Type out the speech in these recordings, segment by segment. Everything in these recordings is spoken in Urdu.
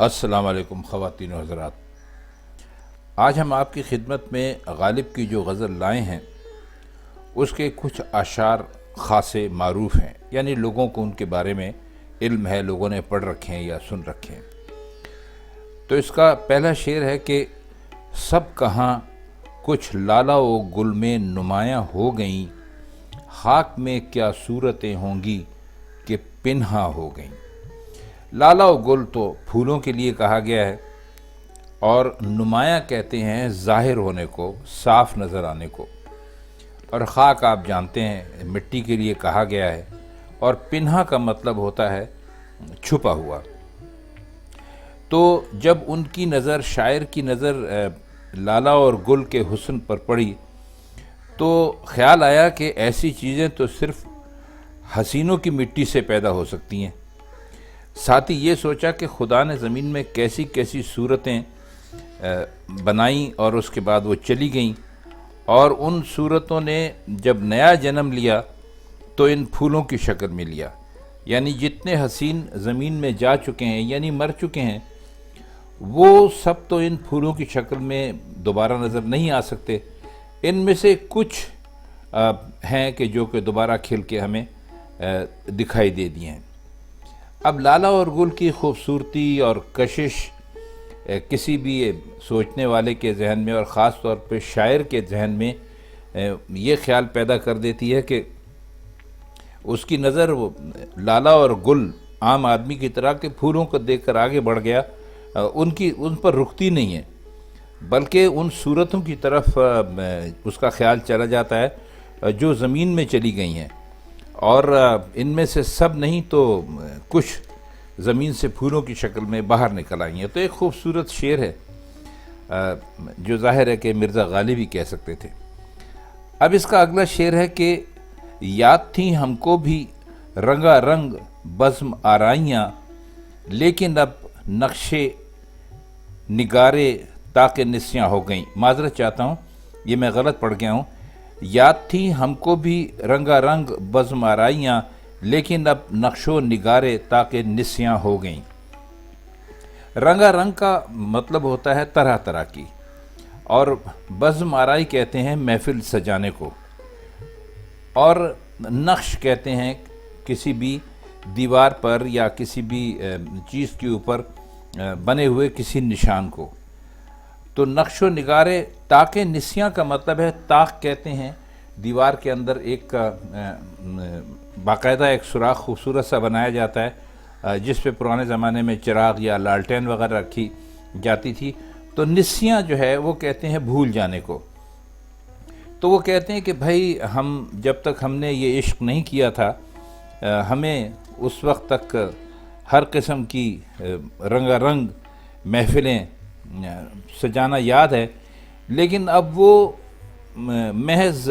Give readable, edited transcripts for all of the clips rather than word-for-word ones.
السلام علیکم خواتین و حضرات، آج ہم آپ کی خدمت میں غالب کی جو غزل لائے ہیں اس کے کچھ اشعار خاصے معروف ہیں، یعنی لوگوں کو ان کے بارے میں علم ہے، لوگوں نے پڑھ رکھے ہیں یا سن رکھے ہیں۔ تو اس کا پہلا شعر ہے کہ سب کہاں کچھ لالا و گل میں نمایاں ہو گئیں، خاک میں کیا صورتیں ہوں گی کہ پنہا ہو گئیں۔ لالا و گل تو پھولوں کے لیے کہا گیا ہے، اور نمایاں کہتے ہیں ظاہر ہونے کو، صاف نظر آنے کو، اور خاک آپ جانتے ہیں مٹی کے لیے کہا گیا ہے، اور پنہا کا مطلب ہوتا ہے چھپا ہوا۔ تو جب ان کی نظر، شاعر کی نظر لالا اور گل کے حسن پر پڑی تو خیال آیا کہ ایسی چیزیں تو صرف حسینوں کی مٹی سے پیدا ہو سکتی ہیں۔ ساتھ ہی یہ سوچا کہ خدا نے زمین میں کیسی کیسی صورتیں بنائیں اور اس کے بعد وہ چلی گئیں، اور ان صورتوں نے جب نیا جنم لیا تو ان پھولوں کی شکل میں لیا۔ یعنی جتنے حسین زمین میں جا چکے ہیں، یعنی مر چکے ہیں، وہ سب تو ان پھولوں کی شکل میں دوبارہ نظر نہیں آ سکتے۔ ان میں سے کچھ ہیں کہ جو کہ دوبارہ کھل کے ہمیں دکھائی دے دیے ہیں۔ اب لالا اور گل کی خوبصورتی اور کشش کسی بھی سوچنے والے کے ذہن میں، اور خاص طور پہ شاعر کے ذہن میں یہ خیال پیدا کر دیتی ہے کہ اس کی نظر وہ لالا اور گل عام آدمی کی طرح کے پھولوں کو دیکھ کر آگے بڑھ گیا، ان پر رکتی نہیں ہے، بلکہ ان صورتوں کی طرف اس کا خیال چلا جاتا ہے جو زمین میں چلی گئی ہیں، اور ان میں سے سب نہیں تو کچھ زمین سے پھولوں کی شکل میں باہر نکل آئی ہیں۔ تو ایک خوبصورت شعر ہے جو ظاہر ہے کہ مرزا غالب ہی کہہ سکتے تھے۔ اب اس کا اگلا شعر ہے کہ یاد تھیں ہم کو بھی رنگا رنگ بزم آرائیاں، لیکن اب نقشے نگارے تاکہ نسیاں ہو گئیں۔ معذرت چاہتا ہوں، یہ میں غلط پڑھ گیا ہوں۔ یاد تھیں ہم کو بھی رنگا رنگ بزم آرائیاں، لیکن اب نقش و نگارے تاکہ نسیاں ہو گئیں۔ رنگا رنگ کا مطلب ہوتا ہے طرح طرح کی، اور بزم آرائی کہتے ہیں محفل سجانے کو، اور نقش کہتے ہیں کسی بھی دیوار پر یا کسی بھی چیز کے اوپر بنے ہوئے کسی نشان کو۔ تو نقش و نگارے تاکہ نسیاں کا مطلب ہے، طاق کہتے ہیں دیوار کے اندر ایک باقاعدہ ایک سوراخ خوبصورت سا بنایا جاتا ہے جس پہ پرانے زمانے میں چراغ یا لالٹین وغیرہ رکھی جاتی تھی۔ تو نسیاں جو ہے وہ کہتے ہیں بھول جانے کو۔ تو وہ کہتے ہیں کہ بھائی جب تک ہم نے یہ عشق نہیں کیا تھا، ہمیں اس وقت تک ہر قسم کی رنگا رنگ محفلیں سجانا یاد ہے، لیکن اب وہ محض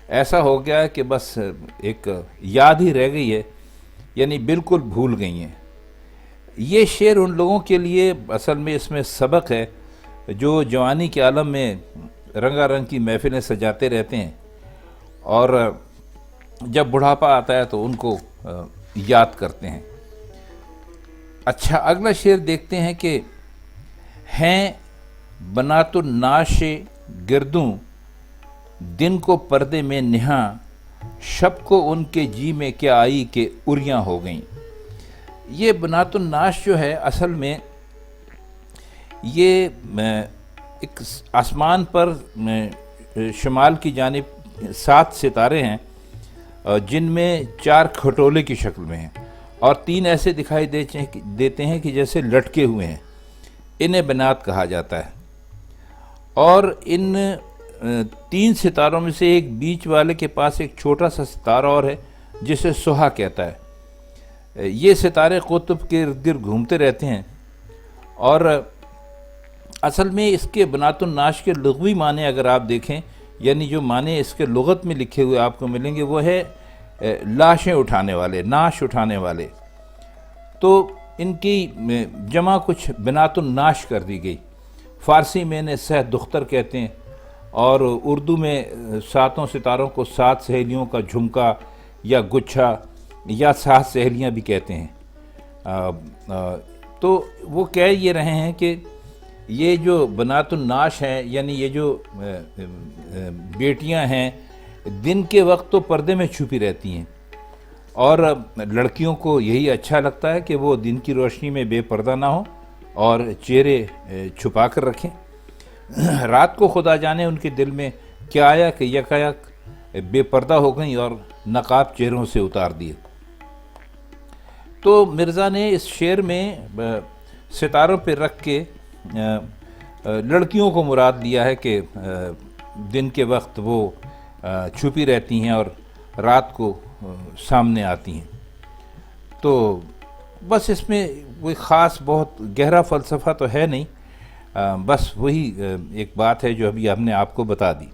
ایسا ہو گیا کہ بس ایک یاد ہی رہ گئی ہے، یعنی بالکل بھول گئی ہیں۔ یہ شعر ان لوگوں کے لیے اصل میں اس میں سبق ہے جو جوانی کے عالم میں رنگا رنگ کی محفلیں سجاتے رہتے ہیں، اور جب بڑھاپا آتا ہے تو ان کو یاد کرتے ہیں۔ اچھا، اگلا شعر دیکھتے ہیں کہ ہیں بنات الناش گردوں، دن کو پردے میں نہاں، شب کو ان کے جی میں کیا آئی کہ اریاں ہو گئیں۔ یہ بنات الناش جو ہے اصل میں یہ ایک آسمان پر شمال کی جانب 7 ستارے ہیں جن میں 4 کھٹولے کی شکل میں ہیں، اور 3 ایسے دکھائی دیتے ہیں کہ جیسے لٹکے ہوئے ہیں، انہیں بنات کہا جاتا ہے۔ اور ان 3 ستاروں میں سے ایک بیچ والے کے پاس ایک چھوٹا سا ستارہ اور ہے جسے سہا کہتا ہے۔ یہ ستارے قطب کے ارد گرد گھومتے رہتے ہیں، اور اصل میں اس کے بنات الناش کے لغوی معنی اگر آپ دیکھیں، یعنی جو معنی اس کے لغت میں لکھے ہوئے آپ کو ملیں گے، وہ ہے لاشیں اٹھانے والے، ناش اٹھانے والے۔ تو ان کی جمع کچھ بنات الناش کر دی گئی۔ فارسی میں انہیں سہ دختر کہتے ہیں، اور اردو میں 7 ستاروں کو 7 سہیلیوں کا جھمکا یا گچھا یا 7 سہیلیاں بھی کہتے ہیں۔ تو وہ کہہ یہ رہے ہیں کہ یہ جو بنات الناش ہیں، یعنی یہ جو بیٹیاں ہیں، دن کے وقت تو پردے میں چھپی رہتی ہیں، اور لڑکیوں کو یہی اچھا لگتا ہے کہ وہ دن کی روشنی میں بے پردہ نہ ہوں اور چہرے چھپا کر رکھیں۔ رات کو خدا جانے ان کے دل میں کیا آیا کہ یکایک بے پردہ ہو گئیں اور نقاب چہروں سے اتار دیے۔ تو مرزا نے اس شعر میں ستاروں پہ رکھ کے لڑکیوں کو مراد لیا ہے کہ دن کے وقت وہ چھپی رہتی ہیں اور رات کو سامنے آتی ہیں۔ تو بس اس میں کوئی خاص بہت گہرا فلسفہ تو ہے نہیں، بس وہی ایک بات ہے جو ابھی ہم نے آپ کو بتا دی۔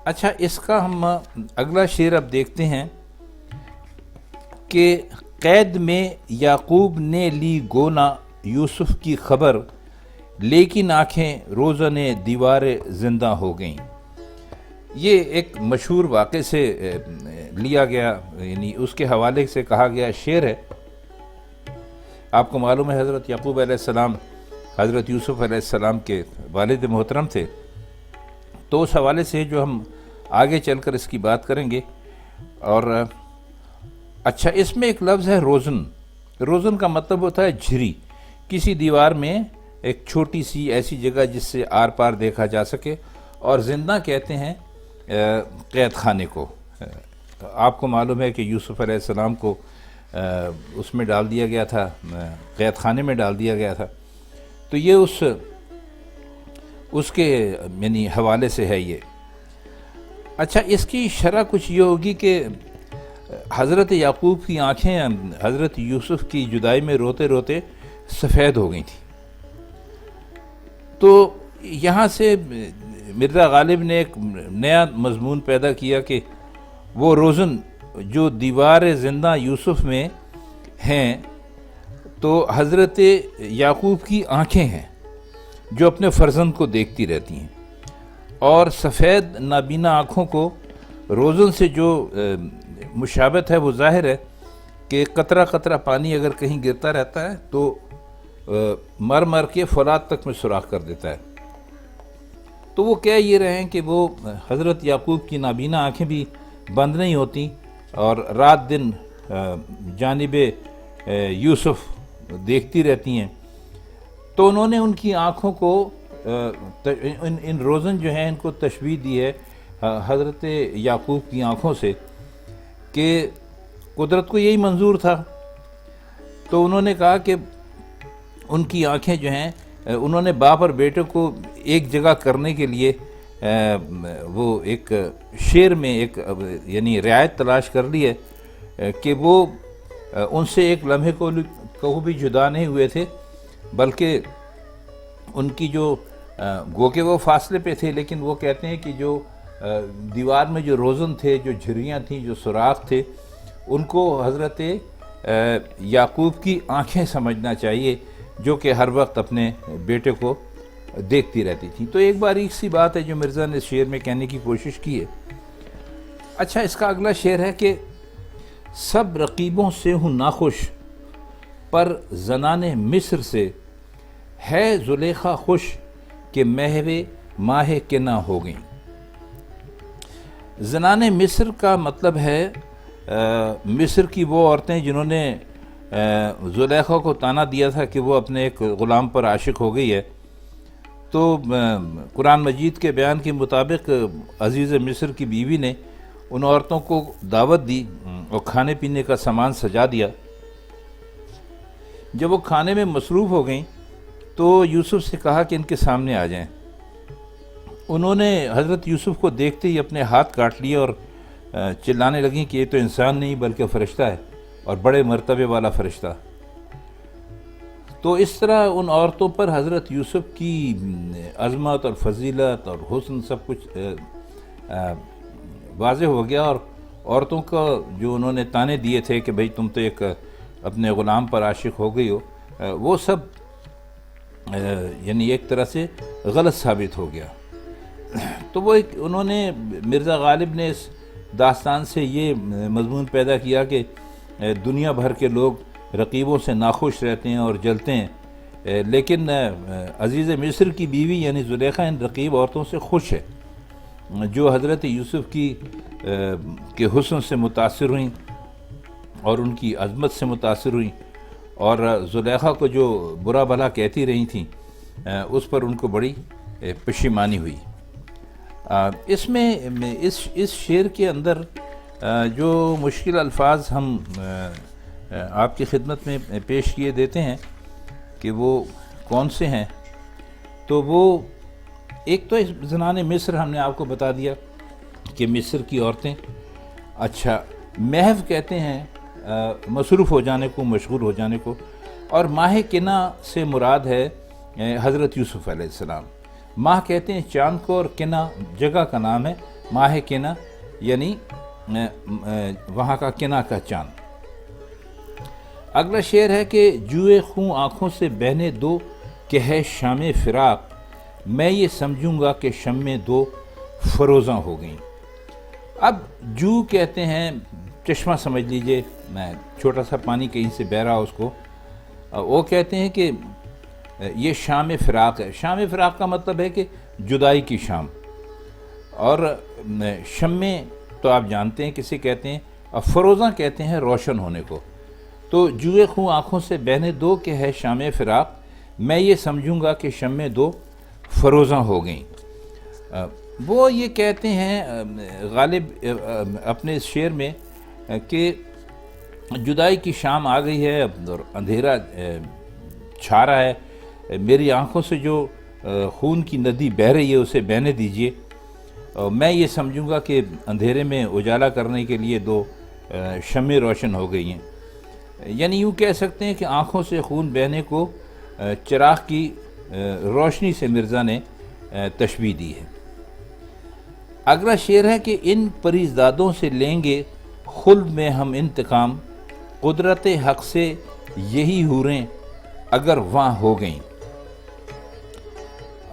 اچھا، اس کا ہم اگلا شعر اب دیکھتے ہیں کہ قید میں یعقوب نے لی گونا یوسف کی خبر، لیکن آنکھیں روزن دیوار زندہ ہو گئیں۔ یہ ایک مشہور واقعے سے لیا گیا، یعنی اس کے حوالے سے کہا گیا شعر ہے۔ آپ کو معلوم ہے حضرت یعقوب علیہ السلام حضرت یوسف علیہ السلام کے والد محترم تھے، تو اس حوالے سے جو ہم آگے چل کر اس کی بات کریں گے۔ اور اچھا، اس میں ایک لفظ ہے روزن۔ روزن کا مطلب ہوتا ہے جھری، کسی دیوار میں ایک چھوٹی سی ایسی جگہ جس سے آر پار دیکھا جا سکے، اور زندہ کہتے ہیں قید خانے کو۔ آپ کو معلوم ہے کہ یوسف علیہ السلام کو اس میں ڈال دیا گیا تھا، قید خانے میں ڈال دیا گیا تھا۔ تو یہ اس کے یعنی حوالے سے ہے یہ۔ اچھا، اس کی شرح کچھ یہ ہوگی کہ حضرت یعقوب کی آنکھیں حضرت یوسف کی جدائی میں روتے روتے سفید ہو گئی تھیں۔ تو یہاں سے مرزا غالب نے ایک نیا مضمون پیدا کیا کہ وہ روزن جو دیوار زندہ یوسف میں ہیں، تو حضرت یعقوب کی آنکھیں ہیں جو اپنے فرزند کو دیکھتی رہتی ہیں، اور سفید نابینا آنکھوں کو روزن سے جو مشابہت ہے وہ ظاہر ہے کہ قطرہ قطرہ پانی اگر کہیں گرتا رہتا ہے تو مر مر کے فولاد تک میں سوراخ کر دیتا ہے۔ تو وہ کہہ یہ رہے ہیں کہ وہ حضرت یعقوب کی نابینا آنکھیں بھی بند نہیں ہوتی اور رات دن جانب یوسف دیکھتی رہتی ہیں۔ تو انہوں نے ان کی آنکھوں کو ان روزن جو ہیں ان کو تشبیہ دی ہے حضرت یعقوب کی آنکھوں سے، کہ قدرت کو یہی منظور تھا۔ تو انہوں نے کہا کہ ان کی آنکھیں جو ہیں، انہوں نے باپ اور بیٹے کو ایک جگہ کرنے کے لیے وہ ایک شعر میں ایک یعنی رعایت تلاش کر لی ہے کہ وہ ان سے ایک لمحے کو بھی جدا نہیں ہوئے تھے، بلکہ ان کی جو گو کہ وہ فاصلے پہ تھے، لیکن وہ کہتے ہیں کہ جو دیوار میں جو روزن تھے، جو جھریاں تھیں، جو سوراخ تھے، ان کو حضرت یعقوب کی آنکھیں سمجھنا چاہیے جو کہ ہر وقت اپنے بیٹے کو دیکھتی رہتی تھیں۔ تو ایک باریک سی بات ہے جو مرزا نے شعر میں کہنے کی کوشش کی ہے۔ اچھا، اس کا اگلا شعر ہے کہ سب رقیبوں سے ہوں ناخوش، پر زنان مصر سے ہے زلیخا خوش، کہ محو ماہ کے نہ ہو گئیں۔ زنان مصر کا مطلب ہے مصر کی وہ عورتیں جنہوں نے زلیخا کو طعنہ دیا تھا کہ وہ اپنے ایک غلام پر عاشق ہو گئی ہے۔ تو قرآن مجید کے بیان کے مطابق عزیز مصر کی بیوی نے ان عورتوں کو دعوت دی اور کھانے پینے کا سامان سجا دیا۔ جب وہ کھانے میں مصروف ہو گئیں تو یوسف سے کہا کہ ان کے سامنے آ جائیں۔ انہوں نے حضرت یوسف کو دیکھتے ہی اپنے ہاتھ کاٹ لیے اور چلانے لگیں کہ یہ تو انسان نہیں بلکہ فرشتہ ہے، اور بڑے مرتبے والا فرشتہ۔ تو اس طرح ان عورتوں پر حضرت یوسف کی عظمت اور فضیلت اور حسن سب کچھ واضح ہو گیا، اور عورتوں کا جو انہوں نے طعنے دیے تھے کہ بھئی تم تو ایک اپنے غلام پر عاشق ہو گئی ہو، وہ سب یعنی ایک طرح سے غلط ثابت ہو گیا۔ تو وہ انہوں نے مرزا غالب نے اس داستان سے یہ مضمون پیدا کیا کہ دنیا بھر کے لوگ رقیبوں سے ناخوش رہتے ہیں اور جلتے ہیں، لیکن عزیز مصر کی بیوی یعنی زلیخا ان رقیب عورتوں سے خوش ہے، جو حضرت یوسف کے حسن سے متاثر ہوئیں اور ان کی عظمت سے متاثر ہوئیں، اور زلیخا کو جو برا بھلا کہتی رہی تھیں اس پر ان کو بڑی پشیمانی ہوئی۔ اس میں اس شعر کے اندر جو مشکل الفاظ ہم آپ کی خدمت میں پیش کیے دیتے ہیں کہ وہ کون سے ہیں، تو وہ ایک تو زنان مصر ہم نے آپ کو بتا دیا کہ مصر کی عورتیں، اچھا محو کہتے ہیں مصروف ہو جانے کو، مشغول ہو جانے کو، اور ماہ کنا سے مراد ہے حضرت یوسف علیہ السلام۔ ماہ کہتے ہیں چاند کو، اور کنا جگہ کا نام ہے، ماہ کنا یعنی وہاں کا کنا کا چاند۔ اگلا شعر ہے کہ جوئے خوں آنکھوں سے بہنے دو کہ ہے شام فراق، میں یہ سمجھوں گا کہ شمیں دو فروزاں ہو گئیں۔ اب جو کہتے ہیں چشمہ سمجھ لیجئے، میں چھوٹا سا پانی کہیں سے بہ رہا اس کو، وہ کہتے ہیں کہ یہ شام فراق ہے۔ شام فراق کا مطلب ہے کہ جدائی کی شام، اور شمیں تو آپ جانتے ہیں کسے کہتے ہیں، اور فروزاں کہتے ہیں روشن ہونے کو۔ تو جوئے خوں آنکھوں سے بہنے دو کہ ہے شام فراق، میں یہ سمجھوں گا کہ شمیں دو فروزاں ہو گئیں۔ وہ یہ کہتے ہیں غالب اپنے اس شعر میں کہ جدائی کی شام آ گئی ہے اور اندھیرا چھا رہا ہے، میری آنکھوں سے جو خون کی ندی بہہ رہی ہے اسے بہنے دیجئے، میں یہ سمجھوں گا کہ اندھیرے میں اجالا کرنے کے لیے دو شمیں روشن ہو گئی ہیں۔ یعنی یوں کہہ سکتے ہیں کہ آنکھوں سے خون بہنے کو چراغ کی روشنی سے مرزا نے تشبیہ دی ہے۔ اگلا شعر ہے کہ ان پریزدادوں سے لیں گے خلد میں ہم انتقام، قدرت حق سے یہی حوریں اگر وہاں ہو گئیں۔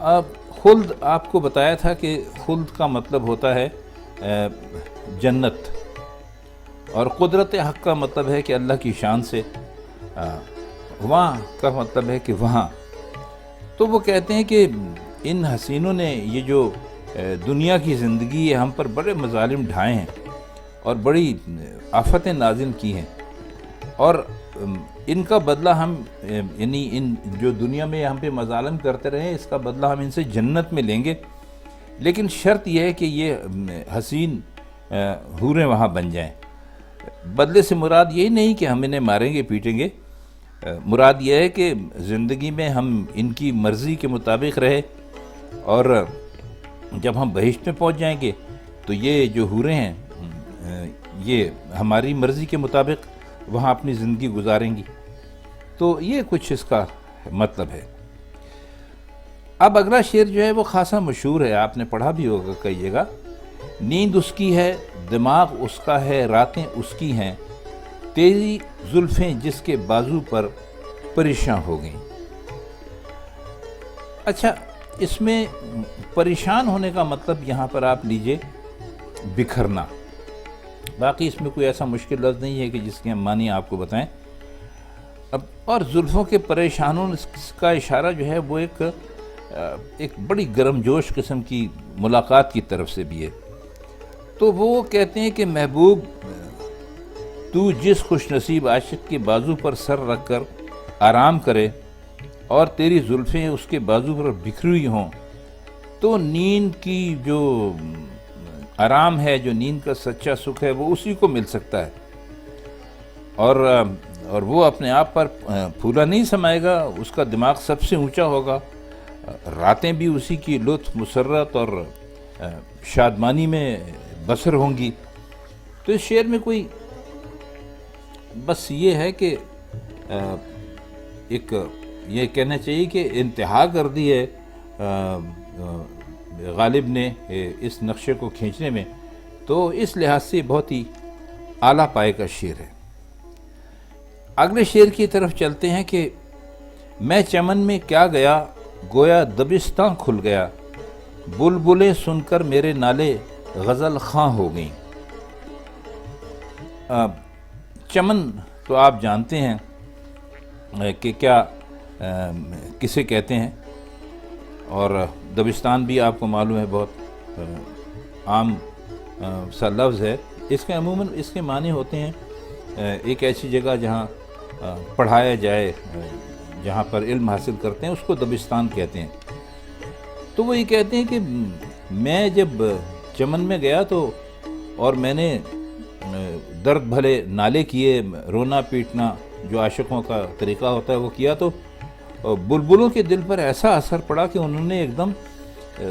اب خلد آپ کو بتایا تھا کہ خلد کا مطلب ہوتا ہے جنت، اور قدرت حق کا مطلب ہے کہ اللہ کی شان سے، وہاں کا مطلب ہے کہ وہاں۔ تو وہ کہتے ہیں کہ ان حسینوں نے یہ جو دنیا کی زندگی ہے ہم پر بڑے مظالم ڈھائے ہیں اور بڑی آفتیں نازل کی ہیں، اور ان کا بدلہ ہم یعنی ان جو دنیا میں ہم پہ مظالم کرتے رہے ہیں اس کا بدلہ ہم ان سے جنت میں لیں گے، لیکن شرط یہ ہے کہ یہ حسین حوریں وہاں بن جائیں۔ بدلے سے مراد یہی نہیں کہ ہم انہیں ماریں گے پیٹیں گے، مراد یہ ہے کہ زندگی میں ہم ان کی مرضی کے مطابق رہے، اور جب ہم بہشت میں پہنچ جائیں گے تو یہ جو حوریں ہیں یہ ہماری مرضی کے مطابق وہاں اپنی زندگی گزاریں گی۔ تو یہ کچھ اس کا مطلب ہے۔ اب اگلا شعر جو ہے وہ خاصا مشہور ہے، آپ نے پڑھا بھی ہوگا کئی جگہ۔ نیند اس کی ہے، دماغ اس کا ہے، راتیں اس کی ہیں، تیری زلفیں جس کے بازو پر پریشان ہو گئیں۔ اچھا، اس میں پریشان ہونے کا مطلب یہاں پر آپ لیجئے بکھرنا، باقی اس میں کوئی ایسا مشکل لفظ نہیں ہے کہ جس کے ہم معنی آپ کو بتائیں۔ اور زلفوں کے پریشانوں کا اشارہ جو ہے وہ ایک بڑی گرم جوش قسم کی ملاقات کی طرف سے بھی ہے۔ تو وہ کہتے ہیں کہ محبوب تو جس خوش نصیب عاشق کے بازو پر سر رکھ کر آرام کرے اور تیری زلفیں اس کے بازو پر بکھری ہوئی ہوں، تو نیند کی جو آرام ہے، جو نیند کا سچا سکھ ہے، وہ اسی کو مل سکتا ہے، اور وہ اپنے آپ پر پھولا نہیں سمائے گا، اس کا دماغ سب سے اونچا ہوگا، راتیں بھی اسی کی لطف مسرت اور شادمانی میں بسر ہوں گی۔ تو اس شعر میں کوئی بس یہ ہے کہ ایک یہ کہنا چاہیے کہ انتہا کر دی ہے غالب نے اس نقشے کو کھینچنے میں، تو اس لحاظ سے بہت ہی اعلیٰ پائے کا شعر ہے۔ اگلے شعر کی طرف چلتے ہیں کہ میں چمن میں کیا گیا، گویا دبستاں کھل گیا، بلبلیں سن کر میرے نالے غزل خواں ہو گئیں۔ چمن تو آپ جانتے ہیں کہ کیا کسے کہتے ہیں، اور دبستان بھی آپ کو معلوم ہے بہت عام سا لفظ ہے۔ اس کے عموماً اس کے معنی ہوتے ہیں ایک ایسی جگہ جہاں پڑھایا جائے، جہاں پر علم حاصل کرتے ہیں، اس کو دبستان کہتے ہیں۔ تو وہ یہ کہتے ہیں کہ میں جب چمن میں گیا تو اور میں نے درد بھلے نالے کیے، رونا پیٹنا جو عاشقوں کا طریقہ ہوتا ہے وہ کیا، تو بلبلوں کے دل پر ایسا اثر پڑا کہ انہوں نے ایک دم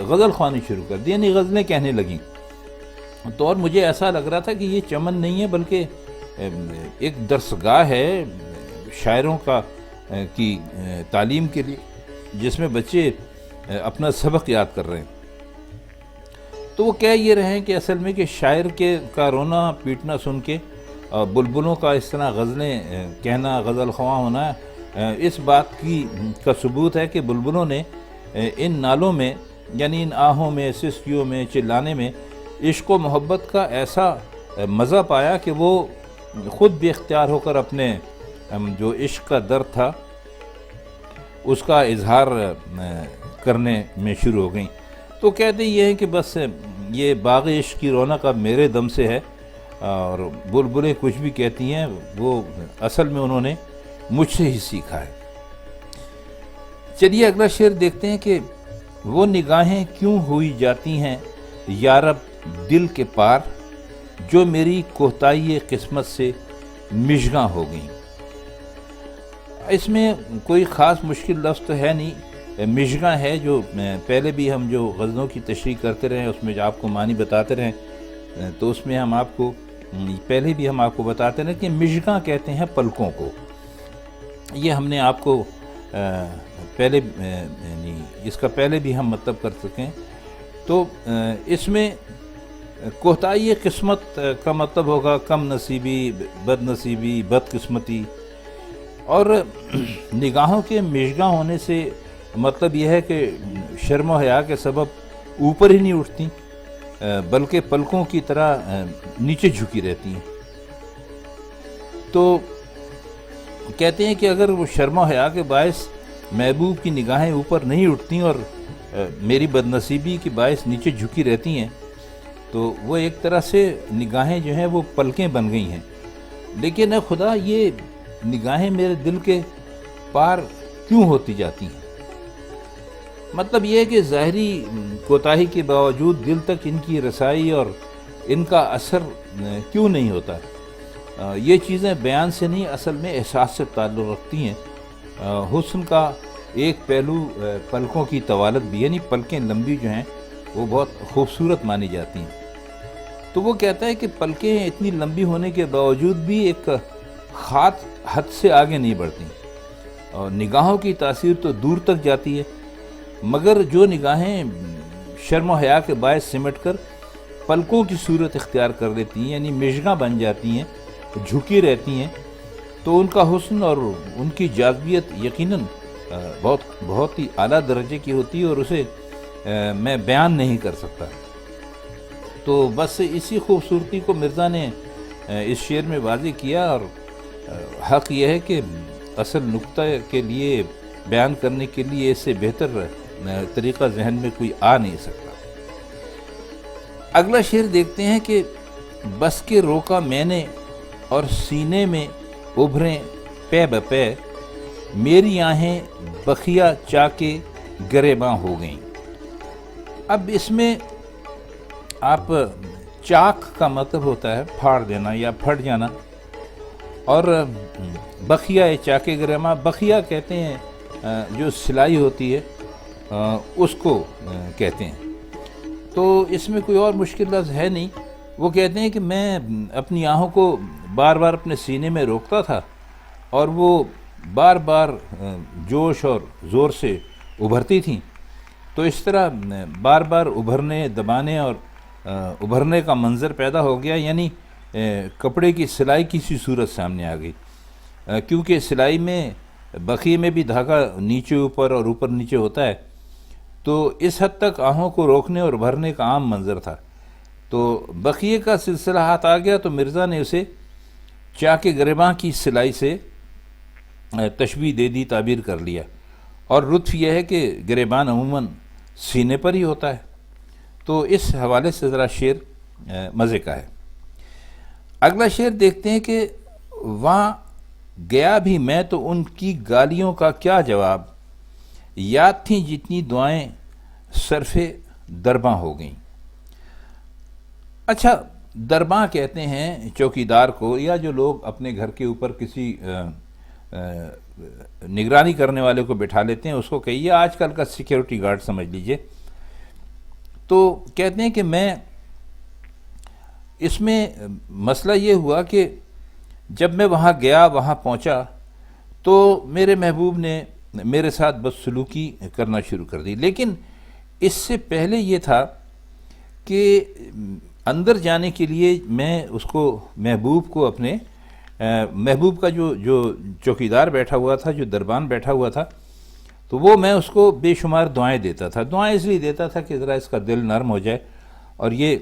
غزل خوانی شروع کر دی، یعنی غزلیں کہنے لگیں۔ تو اور مجھے ایسا لگ رہا تھا کہ یہ چمن نہیں ہے بلکہ ایک درسگاہ ہے شاعروں کی تعلیم کے لیے، جس میں بچے اپنا سبق یاد کر رہے ہیں۔ تو وہ کہہ یہ رہے ہیں کہ اصل میں کہ شاعر کا رونا پیٹنا سن کے بلبلوں کا اس طرح غزلیں کہنا، غزل خواں ہونا، اس بات کا ثبوت ہے کہ بلبلوں نے ان نالوں میں، یعنی ان آہوں میں، سسکیوں میں، چلانے میں عشق و محبت کا ایسا مزہ پایا کہ وہ خود بھی اختیار ہو کر اپنے جو عشق کا درد تھا اس کا اظہار کرنے میں شروع ہو گئیں۔ تو کہتے یہ ہیں کہ بس یہ باغ عشق کی رونق اب میرے دم سے ہے، اور بلبلیں کچھ بھی کہتی ہیں وہ اصل میں انہوں نے مجھ سے ہی سیکھا ہے۔ چلیے اگلا شعر دیکھتے ہیں کہ وہ نگاہیں کیوں ہوئی جاتی ہیں یارب دل کے پار، جو میری کوتاہی قسمت سے مشغاں ہو گئیں۔ اس میں کوئی خاص مشکل لفظ تو ہے نہیں، مشغاں ہے، جو پہلے بھی ہم جو غزلوں کی تشریح کرتے رہے اس میں جو آپ کو معنی بتاتے رہے، تو اس میں ہم آپ کو پہلے بھی ہم آپ کو بتاتے رہے کہ مشغاں کہتے ہیں پلکوں کو۔ یہ ہم نے آپ کو پہلے یعنی اس کا پہلے بھی ہم مطلب کر سکیں۔ تو اس میں کوتاہی قسمت کا مطلب ہوگا کم نصیبی، بد نصیبی، بد قسمتی، اور نگاہوں کے مشغاں ہونے سے مطلب یہ ہے کہ شرم و حیا کے سبب اوپر ہی نہیں اٹھتی بلکہ پلکوں کی طرح نیچے جھکی رہتی ہیں۔ تو کہتے ہیں کہ اگر وہ شرم و حیا کے باعث محبوب کی نگاہیں اوپر نہیں اٹھتی اور میری بد نصیبی کے باعث نیچے جھکی رہتی ہیں، تو وہ ایک طرح سے نگاہیں جو ہیں وہ پلکیں بن گئی ہیں۔ لیکن اے خدا، یہ نگاہیں میرے دل کے پار کیوں ہوتی جاتی ہیں؟ مطلب یہ ہے کہ ظاہری کوتاہی کے باوجود دل تک ان کی رسائی اور ان کا اثر کیوں نہیں ہوتا؟ یہ چیزیں بیان سے نہیں، اصل میں احساس سے تعلق رکھتی ہیں۔ حسن کا ایک پہلو پلکوں کی طوالت بھی، یعنی پلکیں لمبی جو ہیں وہ بہت خوبصورت مانی جاتی ہیں۔ تو وہ کہتا ہے کہ پلکیں اتنی لمبی ہونے کے باوجود بھی ایک خاص حد سے آگے نہیں بڑھتی، اور نگاہوں کی تاثیر تو دور تک جاتی ہے، مگر جو نگاہیں شرم و حیا کے باعث سمٹ کر پلکوں کی صورت اختیار کر لیتی ہیں، یعنی مشغاں بن جاتی ہیں، جھکی رہتی ہیں، تو ان کا حسن اور ان کی جاذبیت یقیناً بہت ہی اعلیٰ درجے کی ہوتی ہے، اور اسے میں بیان نہیں کر سکتا۔ تو بس اسی خوبصورتی کو مرزا نے اس شعر میں واضح کیا، اور حق یہ ہے کہ اصل نقطہ کے لیے بیان کرنے کے لیے اس سے بہتر طریقہ ذہن میں کوئی آ نہیں سکتا۔ اگلا شعر دیکھتے ہیں کہ بس کے روکا میں نے اور سینے میں ابھریں پے بپے، میری آہیں بخیا چاکے گریباں ہو گئیں۔ اب اس میں آپ چاک کا مطلب ہوتا ہے پھاڑ دینا یا پھٹ جانا، اور بخیا چاکے گریباں، بخیا کہتے ہیں جو سلائی ہوتی ہے اس کو کہتے ہیں۔ تو اس میں کوئی اور مشکل لفظ ہے نہیں۔ وہ کہتے ہیں کہ میں اپنی آنکھوں کو بار بار اپنے سینے میں روکتا تھا، اور وہ بار بار جوش اور زور سے ابھرتی تھیں، تو اس طرح بار بار ابھرنے، دبانے اور ابھرنے کا منظر پیدا ہو گیا، یعنی کپڑے کی سلائی کی سی صورت سامنے آ گئی، کیونکہ سلائی میں بخیے میں بھی دھاگا نیچے اوپر اور اوپر نیچے ہوتا ہے، تو اس حد تک آنکھوں کو روکنے اور بھرنے کا عام منظر تھا۔ تو بخیے کا سلسلہ ہاتھ آ گیا تو مرزا نے اسے چاک گریباں کی سلائی سے تشبیہ دے دی، تعبیر کر لیا، اور لطف یہ ہے کہ گریبان عموماً سینے پر ہی ہوتا ہے۔ تو اس حوالے سے ذرا شعر مزے کا ہے۔ اگلا شعر دیکھتے ہیں کہ وہاں گیا بھی میں تو ان کی گالیوں کا کیا جواب، یاد تھیں جتنی دعائیں صرف درباں ہو گئیں۔ اچھا، درباں کہتے ہیں چوکیدار کو، یا جو لوگ اپنے گھر کے اوپر کسی نگرانی کرنے والے کو بٹھا لیتے ہیں، اس کو کہیے آج کل کا سیکیورٹی گارڈ سمجھ لیجئے۔ تو کہتے ہیں کہ میں اس میں مسئلہ یہ ہوا کہ جب میں وہاں گیا، وہاں پہنچا، تو میرے محبوب نے میرے ساتھ بدسلوکی کرنا شروع کر دی۔ لیکن اس سے پہلے یہ تھا کہ اندر جانے کے لیے میں اس کو محبوب کو اپنے محبوب کا جو چوکیدار بیٹھا ہوا تھا، جو دربان بیٹھا ہوا تھا، تو وہ میں اس کو بے شمار دعائیں دیتا تھا۔ دعائیں اس لیے دیتا تھا کہ ذرا اس کا دل نرم ہو جائے اور یہ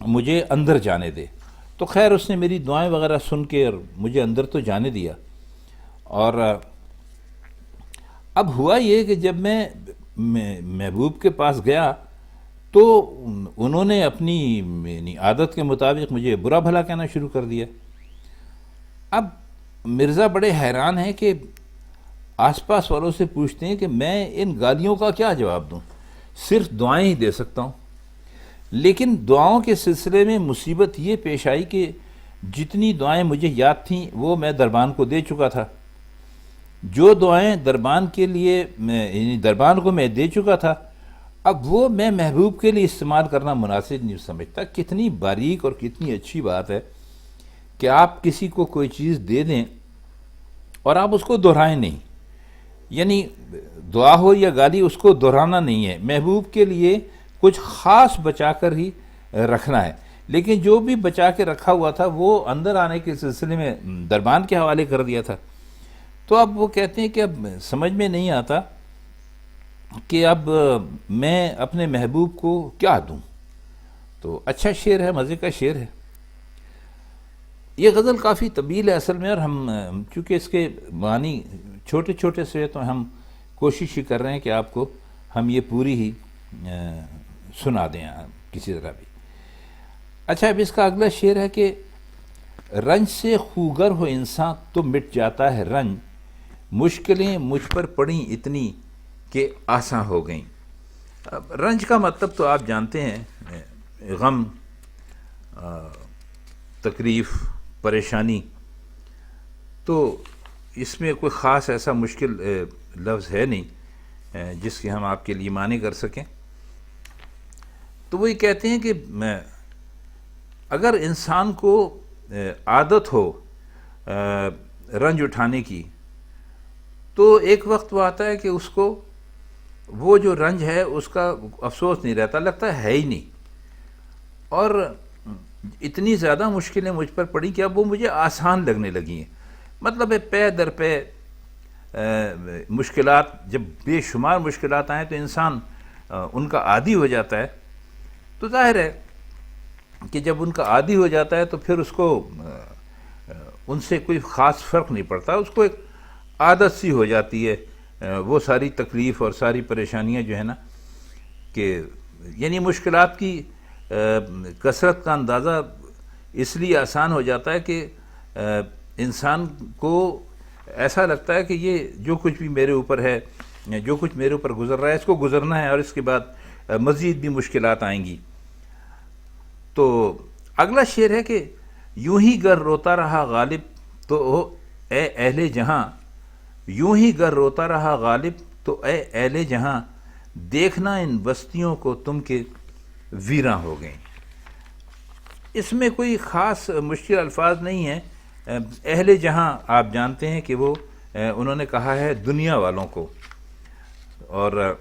مجھے اندر جانے دے۔ تو خیر اس نے میری دعائیں وغیرہ سن کے اور مجھے اندر تو جانے دیا۔ اور اب ہوا یہ کہ جب میں محبوب کے پاس گیا تو انہوں نے اپنی عادت کے مطابق مجھے برا بھلا کہنا شروع کر دیا۔ اب مرزا بڑے حیران ہیں کہ آس پاس والوں سے پوچھتے ہیں کہ میں ان گالیوں کا کیا جواب دوں، صرف دعائیں ہی دے سکتا ہوں۔ لیکن دعاؤں کے سلسلے میں مصیبت یہ پیش آئی کہ جتنی دعائیں مجھے یاد تھیں وہ میں دربان کو دے چکا تھا۔ جو دعائیں دربان کے لیے یعنی دربان کو میں دے چکا تھا، اب وہ میں محبوب کے لیے استعمال کرنا مناسب نہیں سمجھتا۔ کتنی باریک اور کتنی اچھی بات ہے کہ آپ کسی کو کوئی چیز دے دیں اور آپ اس کو دہرائیں نہیں، یعنی دعا ہو یا گالی اس کو دہرانا نہیں ہے، محبوب کے لیے کچھ خاص بچا کر ہی رکھنا ہے۔ لیکن جو بھی بچا کے رکھا ہوا تھا وہ اندر آنے کے سلسلے میں دربان کے حوالے کر دیا تھا۔ تو اب وہ کہتے ہیں کہ اب سمجھ میں نہیں آتا کہ اب میں اپنے محبوب کو کیا دوں۔ تو اچھا شعر ہے، مزے کا شعر ہے۔ یہ غزل کافی طویل ہے اصل میں، اور ہم چونکہ اس کے معنی چھوٹے چھوٹے سے تو ہم کوشش ہی کر رہے ہیں کہ آپ کو ہم یہ پوری ہی سنا دیں کسی طرح بھی۔ اچھا، اب اس کا اگلا شعر ہے کہ رنج سے خوگر ہو انسان تو مٹ جاتا ہے رنج، مشکلیں مجھ پر پڑیں اتنی کہ آساں ہو گئیں۔ اب رنج کا مطلب تو آپ جانتے ہیں، غم، تکلیف، پریشانی۔ تو اس میں کوئی خاص ایسا مشکل لفظ ہے نہیں جس کے ہم آپ کے لیے معنی کر سکیں۔ تو وہی کہتے ہیں کہ اگر انسان کو عادت ہو رنج اٹھانے کی، تو ایک وقت وہ آتا ہے کہ اس کو وہ جو رنج ہے اس کا افسوس نہیں رہتا، لگتا ہے ہی نہیں، اور اتنی زیادہ مشکلیں مجھ پر پڑیں کہ اب وہ مجھے آسان لگنے لگی ہیں۔ مطلب ہے پے در پے مشکلات، جب بے شمار مشکلات آئیں تو انسان ان کا عادی ہو جاتا ہے۔ تو ظاہر ہے کہ جب ان کا عادی ہو جاتا ہے تو پھر اس کو ان سے کوئی خاص فرق نہیں پڑتا، اس کو ایک عادت سی ہو جاتی ہے وہ ساری تکلیف اور ساری پریشانیاں جو ہے نا، کہ یعنی مشکلات کی کثرت کا اندازہ اس لیے آسان ہو جاتا ہے کہ انسان کو ایسا لگتا ہے کہ یہ جو کچھ بھی میرے اوپر ہے، جو کچھ میرے اوپر گزر رہا ہے، اس کو گزرنا ہے اور اس کے بعد مزید بھی مشکلات آئیں گی۔ تو اگلا شعر ہے کہ یوں ہی گر روتا رہا غالب تو اے اہل جہاں، یوں ہی گر روتا رہا غالب تو اے اہل جہاں، دیکھنا ان بستیوں کو تم کے ویراں ہو گئیں۔ اس میں کوئی خاص مشکل الفاظ نہیں ہیں۔ اہل جہاں آپ جانتے ہیں کہ وہ انہوں نے کہا ہے دنیا والوں کو، اور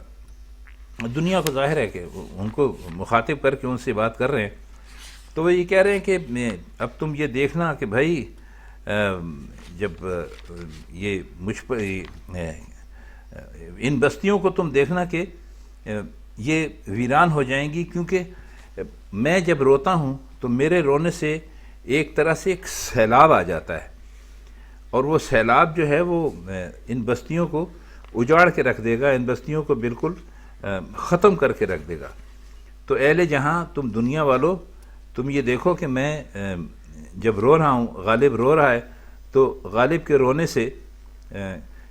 دنیا کو ظاہر ہے کہ ان کو مخاطب کر کے ان سے بات کر رہے ہیں۔ تو وہ یہ کہہ رہے ہیں کہ اب تم یہ دیکھنا کہ بھائی جب یہ مجھ پر ان بستیوں کو تم دیکھنا کہ یہ ویران ہو جائیں گی، کیونکہ میں جب روتا ہوں تو میرے رونے سے ایک طرح سے ایک سیلاب آ جاتا ہے، اور وہ سیلاب جو ہے وہ ان بستیوں کو اجاڑ کے رکھ دے گا، ان بستیوں کو بالکل ختم کر کے رکھ دے گا۔ تو اہل جہاں، تم دنیا والو، تم یہ دیکھو کہ میں جب رو رہا ہوں، غالب رو رہا ہے، تو غالب کے رونے سے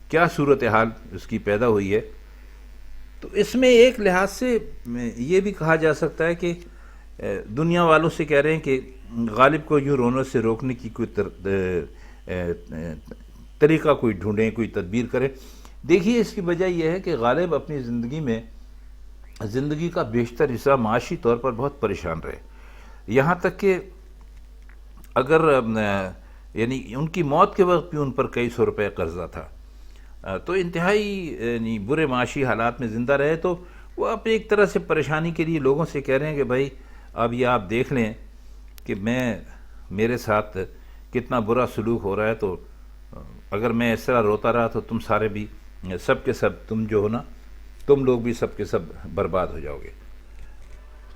کیا صورتحال اس کی پیدا ہوئی ہے۔ تو اس میں ایک لحاظ سے یہ بھی کہا جا سکتا ہے کہ دنیا والوں سے کہہ رہے ہیں کہ غالب کو یوں رونے سے روکنے کی کوئی طریقہ کوئی ڈھونڈیں، کوئی تدبیر کریں۔ دیکھیے اس کی وجہ یہ ہے کہ غالب اپنی زندگی کا بیشتر حصہ معاشی طور پر بہت پریشان رہے، یہاں تک کہ اگر یعنی ان کی موت کے وقت بھی ان پر کئی سو روپے قرضہ تھا، تو انتہائی یعنی برے معاشی حالات میں زندہ رہے۔ تو وہ اپنے ایک طرح سے پریشانی کے لیے لوگوں سے کہہ رہے ہیں کہ بھائی اب یہ آپ دیکھ لیں کہ میرے ساتھ کتنا برا سلوک ہو رہا ہے، تو اگر میں اس طرح روتا رہا تو تم سارے بھی سب کے سب، تم جو ہو نا، تم لوگ بھی سب کے سب برباد ہو جاؤ گے۔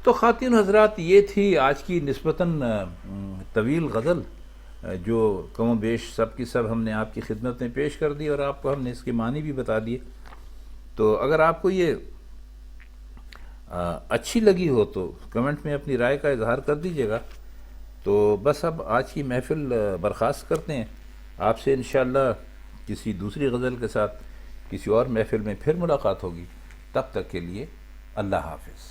تو خواتین حضرات، یہ تھی آج کی نسبتاً طویل غزل، جو کم و بیش سب کی سب ہم نے آپ کی خدمت میں پیش کر دی، اور آپ کو ہم نے اس کے معنی بھی بتا دیے۔ تو اگر آپ کو یہ اچھی لگی ہو تو کمنٹ میں اپنی رائے کا اظہار کر دیجیے گا۔ تو بس اب آج کی محفل برخاست کرتے ہیں، آپ سے انشاءاللہ کسی دوسری غزل کے ساتھ کسی اور محفل میں پھر ملاقات ہوگی۔ تب تک کے لیے اللہ حافظ۔